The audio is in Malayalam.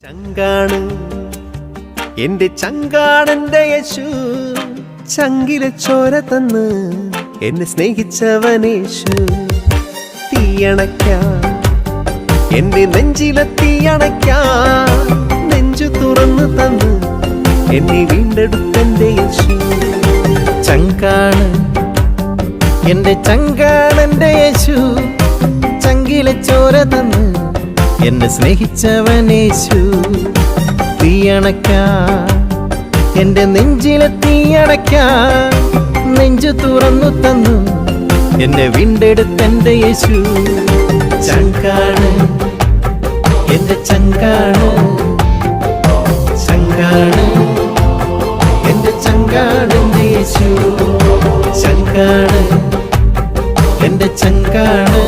ചങ്കാണ് എന്റെ ചങ്കാണെന്റെ യേശു, ചങ്കിലെ ചോര തന്ന് എന്നെ സ്നേഹിച്ചവനേശു. തീയണയ്ക്കാൻ എന്റെ നെഞ്ചിലെ തീയണയ്ക്കാൻ നെഞ്ചു തുറന്നു തന്ന് എന്നെ വീണ്ടെടുത്തെന്റെ യേശു. ചങ്കാണ് എന്റെ ചങ്കാണെന്റെ യേശു, ചങ്കിലെ ചോര തന്ന് എന്നെ സ്നേഹിച്ചവനേശു. തീയണയ്ക്കാൻ എന്റെ നെഞ്ചിലെ തീയണയ്ക്കാൻ നെഞ്ചു തുറന്നു തന്നു എന്നെ വീണ്ടെടുത്തെന്റെ യേശു. ചങ്കാണ് എന്റെ ചങ്കാണ്, ചങ്കാണ് എന്റെ ചങ്കാണെന്റെ യേശു. ചങ്കാണ് എന്റെ ചങ്കാണ്.